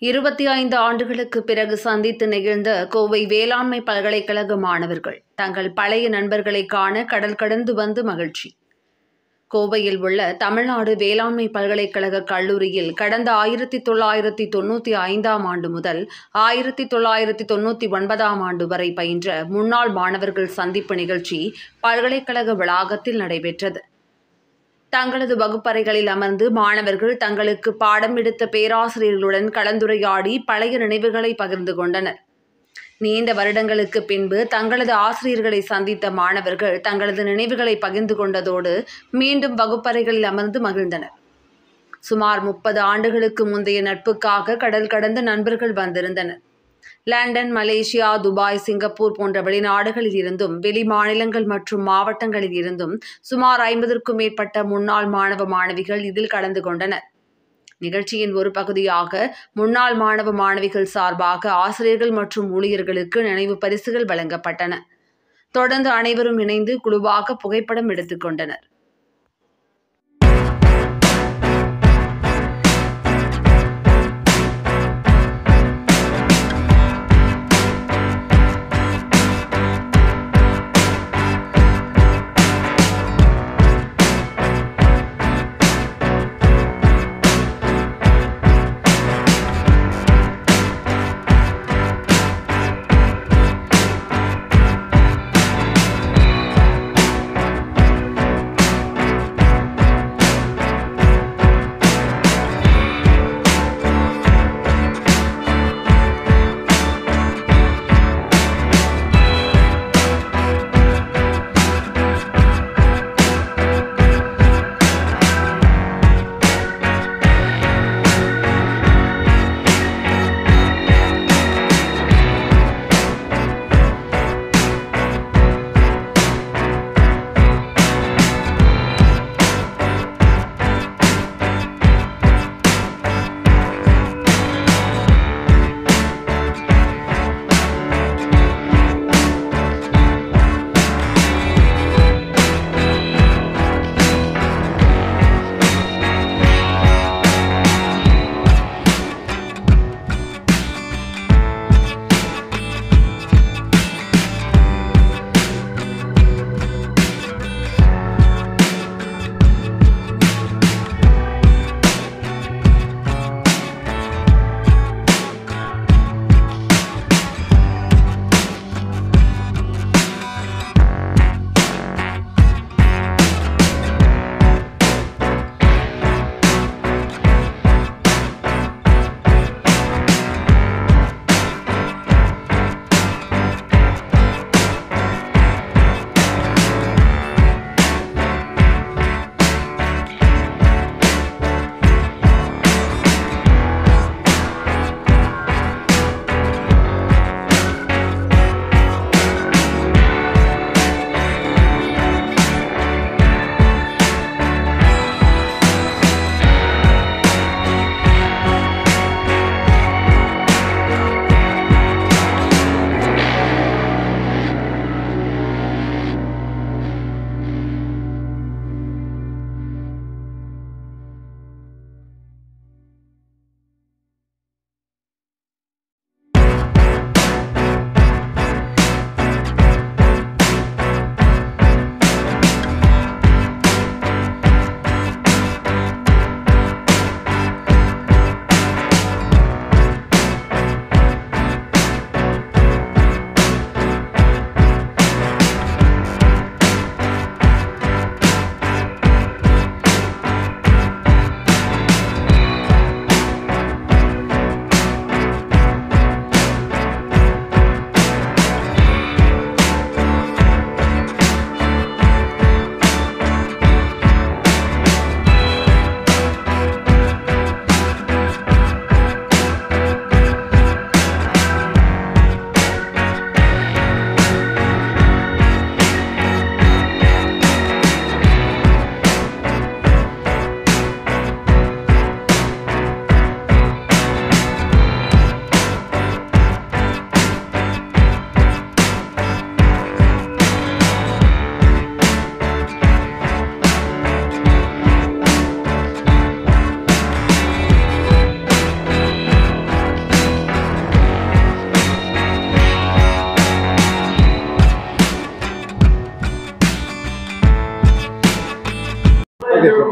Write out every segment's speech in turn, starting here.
25 ஆண்டுகளுக்கு பிறகு சந்தித்து நெகிழ்ந்த கோவை வேளாண்மை பல்கலைக்கழக மாணவர்கள் தங்கள் பழைய நண்பர்களை காண கடல் கடந்து வந்து மகிழ்ச்சி. கோவையில் உள்ள தமிழ்நாடு வேளாண்மை பல்கலைக்கழக கல்லூரியில் கடந்த 1995ஆம் ஆண்டு முதல் 1999ஆம் ஆண்டு வரை பயின்ற முன்னாள் மாணவர்கள் சந்திப்பு நிகழ்ச்சி பல்கலைக்கழக வளாகத்தில் நடைபெற்றது. தங்களது வகுப்பறைகளில் அமர்ந்து மாணவர்கள் தங்களுக்கு பாடம் எடுத்த பேராசிரியர்களுடன் கலந்துரையாடி பழைய நினைவுகளை பகிர்ந்து கொண்டனர். நீண்ட வருடங்களுக்கு பின்பு தங்களது ஆசிரியர்களை சந்தித்த மாணவர்கள் தங்களது நினைவுகளை பகிர்ந்து கொண்டதோடு மீண்டும் வகுப்பறைகளில் அமர்ந்து மகிழ்ந்தனர். சுமார் 30 ஆண்டுகளுக்கு முந்தைய நட்புக்காக கடல் கடந்த நண்பர்கள் வந்திருந்தனர். லண்டன், மலேசியா, துபாய், சிங்கப்பூர் போன்ற வெளிநாடுகளில் இருந்தும் வெளி மாநிலங்கள் மற்றும் மாவட்டங்களில் இருந்தும் சுமார் 50க்கும் மேற்பட்ட முன்னாள் மாணவ மாணவிகள் இதில் கலந்து கொண்டனர். நிகழ்ச்சியின் ஒரு பகுதியாக முன்னாள் மாணவ மாணவிகள் சார்பாக ஆசிரியர்கள் மற்றும் ஊழியர்களுக்கு நினைவு பரிசுகள் வழங்கப்பட்டன. தொடர்ந்து அனைவரும் இணைந்து குழுவாக புகைப்படம் எடுத்துக் கொண்டனர்.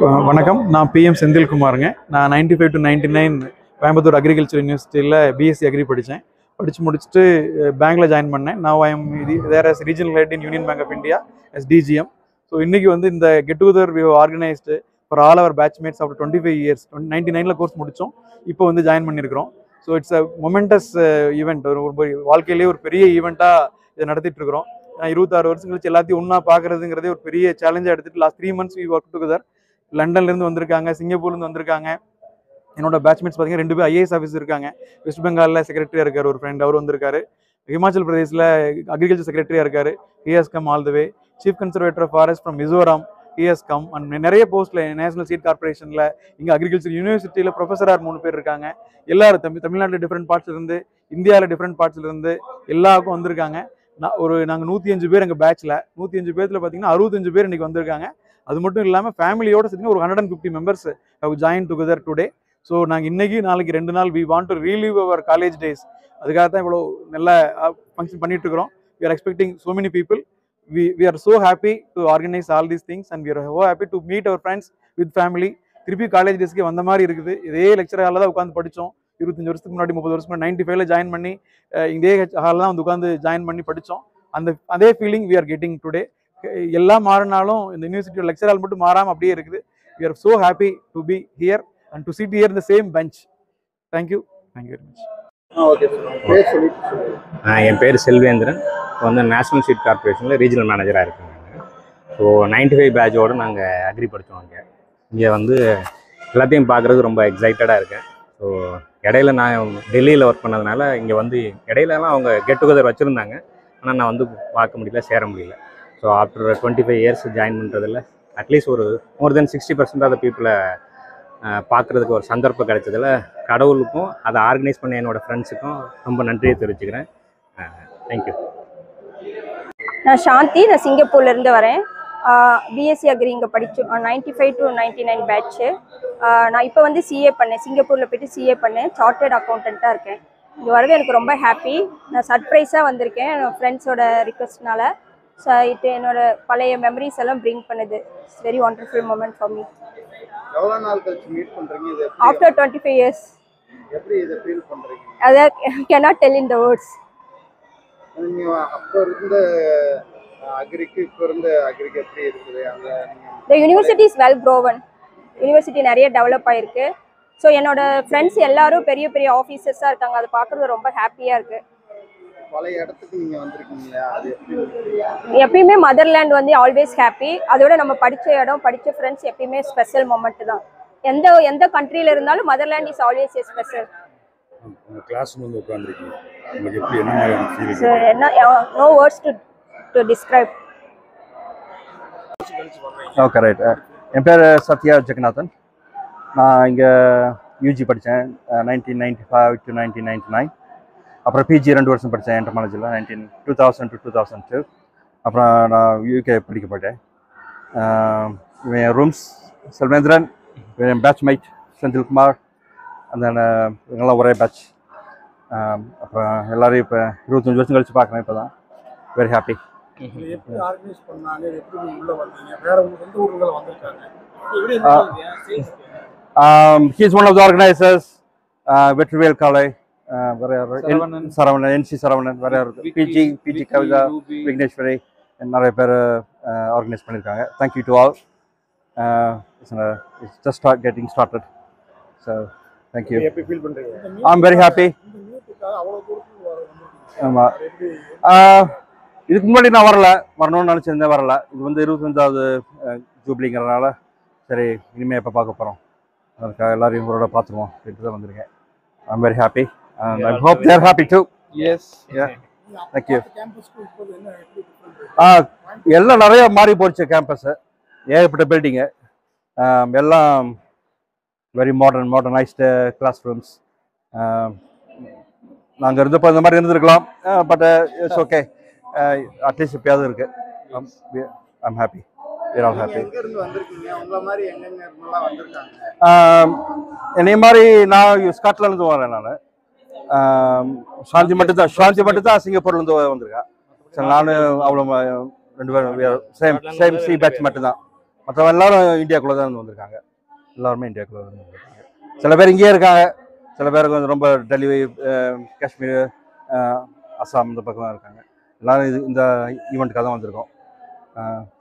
வணக்கம், நான் பிஎம் செந்தில்குமாருங்க. நான் 95 to 99 கோயம்புத்தூர் அக்ரிகல்ச்சர் யூனிவர்சிட்டியில் பிஎஸ்சி அக்ரி படித்தேன். படித்து முடிச்சுட்டு பேங்க்கில் ஜாயின் பண்ணேன். நான் I'm there as regional head in Union Bank of India as DGM. So இன்றைக்கி வந்து இந்த get together we organised for all our batchmates after 25 years. 99 course முடித்தோம், இப்போ வந்து ஜாயின் பண்ணியிருக்கிறோம். So it's a momentous event. ஒரு வாழ்க்கையிலேயே ஒரு பெரிய ஈவெண்ட்டாக இதை நடத்திட்டுருக்கிறோம். 26 வருஷம் கழிச்சு எல்லாத்தையும் ஒன்றா பார்க்குறதுங்கிறதே ஒரு பெரிய சேலஞ்சாக எடுத்துகிட்டு last 3 months we work together. லண்டன்லேருந்து வந்திருக்காங்க, சிங்கப்பூர்லேருந்து வந்திருக்காங்க. என்னோட பேட்ச்மேட்ஸ் பார்த்தீங்கன்னா 2 பேர் ஐஏஎஸ் ஆஃபீஸ் இருக்காங்க. வெஸ்ட் பெங்காலில் செக்ரட்டரியாக இருக்கார் ஒரு ஃப்ரெண்ட், அவர் வந்திருக்காரு. ஹிமாச்சல் பிரதேசில் அக்ரிகல்ச்சர் செக்ரட்டரியாக இருக்கார், he has come all the way. Chief conservator of forest from Mizoram, he has come. And நிறைய போஸ்ட்டில் நேஷனல் சீட் கார்பரேஷனில், இங்கே அக்ரிகல்ச்சர் யூனிவர்சிட்டியில் ப்ரொஃபஸராக 3 பேர் இருக்காங்க. எல்லாரும் தமிழ்நாட்டில் டிஃப்ரெண்ட் பார்ட்ஸ்லேருந்து, இந்தியாவில் டிஃப்ரெண்ட் பார்ட்ஸ்லேருந்து எல்லாருக்கும் வந்திருக்காங்க. நாங்கள் 105 பேர் எங்கள் பேட்சில். 105 பேர்த்தில் பார்த்தீங்கன்னா 65 பேர் இன்றைக்கி வந்திருக்காங்க. அது மட்டும் இல்லாமல் ஃபேமிலியோடு சேர்த்து ஒரு 150 members have join together today. So நாங்கள் இன்றைக்கி நாளைக்கு 2 நாள் we want to relive our college days. அதுக்காக தான் இவ்வளோ நல்ல ஃபங்க்ஷன் பண்ணிகிட்ருக்கிறோம். We are expecting so many people. we are so happy to organize all these things and we are so happy to meet our friends with family. திருப்பி college டேஸ்க்கு வந்த மாதிரி இருக்குது. இதே லெக்சர் ஹாலில் தான் உட்காந்து படித்தோம். 25 வருஷத்துக்கு முன்னாடி, 30 வருஷத்துக்கு முன்னாடி 95ல் ஜாயின் பண்ணி இதே ஹாலில் தான் வந்து உட்காந்து ஜாயின் பண்ணி படித்தோம். அதே feeling we are getting today. எல்லாம் மாறினாலும் இந்த யூனிவர்சிட்டியோட லெக்சர் ஹால் மட்டும் மாறாமல் அப்படியே இருக்குது. we are so happy to be here and to sit here in the same bench. Thank you very much. என் பேர் செல்வேந்திரன். இப்போ வந்து நேஷனல் சீட் கார்பரேஷனில் ரீஜனல் மேனேஜராக இருக்கேன். ஸோ 95 பேட்சோடு நாங்கள் அக்ரி படித்தோம். இங்கே வந்து எல்லாத்தையும் பார்க்குறதுக்கு ரொம்ப எக்ஸைட்டடாக இருக்கேன். ஸோ இடையில நான் டெல்லியில் ஒர்க் பண்ணதுனால இங்கே வந்து இடையிலலாம் அவங்க கெட் டுகெதர் வச்சுருந்தாங்க. ஆனால் நான் வந்து பார்க்க முடியல, சேர முடியல. ஸோ ஆஃப்டர் 25 years ஜாயின் பண்ணுறதில்ல அட்லீஸ்ட் ஒரு மோர் தென் 60% ஆஃப் த பீப்புளை பார்க்குறதுக்கு ஒரு சந்தர்ப்பம் கிடைச்சதில் கடவுளுக்கும் அதை ஆர்கனைஸ் பண்ண என்னோடய ஃப்ரெண்ட்ஸுக்கும் ரொம்ப நன்றியை தெரிவிச்சுக்கிறேன். தேங்க்யூ. நான் சாந்தி, நான் சிங்கப்பூர்லேருந்து வரேன். பிஎஸ்சி அக்ரி இங்கே படித்தோம். 95 to 99 பேட்ச்சு. நான் இப்போ வந்து சிஏ பண்ணேன், சிங்கப்பூரில் போய்ட்டு சிஏ பண்ணேன். சார்ட்டர்ட் அக்கௌண்டண்ட்டாக இருக்கேன். இங்கே வரது எனக்கு ரொம்ப ஹாப்பி. நான் சர்ப்ரைஸாக வந்திருக்கேன் என்னோடய ஃப்ரெண்ட்ஸோட ரிக்வெஸ்ட்னால. ஸோ இது என்னோட பழைய மெமரிஸ் எல்லாம் ப்ரிங் பண்ணுது. It's very wonderful moment for me. எவ்வளோ நாள் கழிச்சு மீட் பண்ணுறீங்க? இது ஆஃப்டர் 25 years. எப்படி இதை ஃபீல் பண்ணுறீங்க? அதை cannot tell in the words. நீங்கள் அப்போ இருந்த அக்ரிக்கு இப்போ இருந்த அக்ரிக்கு எப்படி இருக்குது? அந்த The university is well grown. University நிறைய டெவலப் ஆகிருக்கு. ஸோ என்னோட ஃப்ரெண்ட்ஸ் எல்லாரும் பெரிய பெரிய ஆஃபீஸர்ஸாக இருக்காங்க. அதை பார்க்குறது ரொம்ப ஹாப்பியாக இருக்குது. பழைய இடத்துக்கு நீங்கள் வந்திருக்கீங்களா? அது எப்பயுமே மதர்லேண்ட் வந்து ஆல்வேஸ் ஹாப்பி. அதோட நம்ம படித்த இடம், படித்த ஃப்ரெண்ட்ஸ் எப்பயுமே ஸ்பெஷல் மொமெண்ட் தான். எந்த கண்ட்ரியில் இருந்தாலும் motherland is always a special. உங்கள் கிளாஸ் வந்து உட்காந்துருக்கீங்க, உங்களுக்கு எப்படி என்ன மாதிரியான ஃபீலிங்? சார் என்ன no words to describe. Okay, right. என் பேர் சத்யா ஜெகநாதன். நான் இங்கே யூஜி படித்தேன் 1995 to 1999. அப்புறம் பிஜி 2 வருஷம் படித்தேன் என்டர்மாலஜியில் 2000 to 2002. அப்புறம் நான் யூகே படிக்க போயிட்டேன். இவன் ரூம்ஸ் செல்வேந்திரன், என் பேட்ச்மேட் செந்தில்குமார், அந்த இவங்கெல்லாம் ஒரே பேட்ச். அப்புறம் எல்லோரும் இப்போ 25 வருஷம் கழிச்சு பார்க்குறேன். இப்போ தான் வெரி ஹாப்பி. எப்படி ஆர்கனைஸ் பண்ணாங்க? எப்படி உள்ளே வந்தீங்க? வேற எந்த ஊருங்களை வந்திருக்காங்க? He is one of the organizers. Vetrivel Kale, Saravanan, NC Saravanan, PG Kavita, Vigneshwari, and நிறைய பேர் ஆர்கனைஸ் பண்ணியிருக்காங்க. Thank you to all. It's just getting started. So thank you. எப்படி ஃபீல் பண்ணுறீங்க? I'm very happy. அவ்வளோ தூரத்துக்கு ஆமாம், இதுக்கு முன்னாடி நான் வரணும்னு நினச்சிருந்தேன், வரல. இது வந்து 25வது ஜூப்ளிங்கிறதுனால சரி இனிமேல் எப்போ பார்க்க போகிறோம், அதுக்காக எல்லாரையும் இவரோட பார்த்துருவோம் அப்படின்ட்டு தான் வந்திருக்கேன். I'm very happy and I hope they are happy too. Yes. Yeah. Thank you. கேம்பஸ்க்கு இப்போ என்ன எப்படி எல்லாம் நிறைய மாறி போச்சு. கேம்பஸு ஏகப்பட்ட பில்டிங்கு, எல்லாம் வெரி மாடர்னைஸ்டு கிளாஸ் ரூம்ஸ். நாங்கள் இருந்தப்போ இந்த மாதிரி இருந்திருக்கலாம், பட் இட்ஸ் ஓகே. அட்லீஸ்ட் எப்பயாவது இருக்கு. I'm happy. we're all happy. எங்க இருந்து வந்திருக்கீங்க? உங்கள மாதிரி எங்கெங்க இருந்தெல்லாம் வந்திருக்காங்க? என்னைய மாதிரி நான் ஸ்காட்லாந்து வரேன். நான் சாந்தி மட்டும் தான் சிங்கப்பூர்லேருந்து வந்திருக்கேன். சரி, நான் அவ்வளோ 2 பேரும் சேம் சி பேட்ச் மட்டும்தான். மற்ற எல்லாரும் இந்தியாக்குள்ளே தான் வந்திருக்காங்க. எல்லாருமே இந்தியாக்குள்ளே தான் வந்திருக்காங்க. சில பேர் இங்கேயே இருக்காங்க, சில பேருக்கு வந்து ரொம்ப டெல்லி, காஷ்மீர், அஸ்ஸாம் இந்த பக்கம் தான் இருக்காங்க. எல்லாரும் இந்த ஈவெண்ட்டுக்காக தான் வந்திருக்கோம்.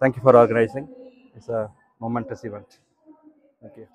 Thank you for organising. It's a momentous event. Thank you.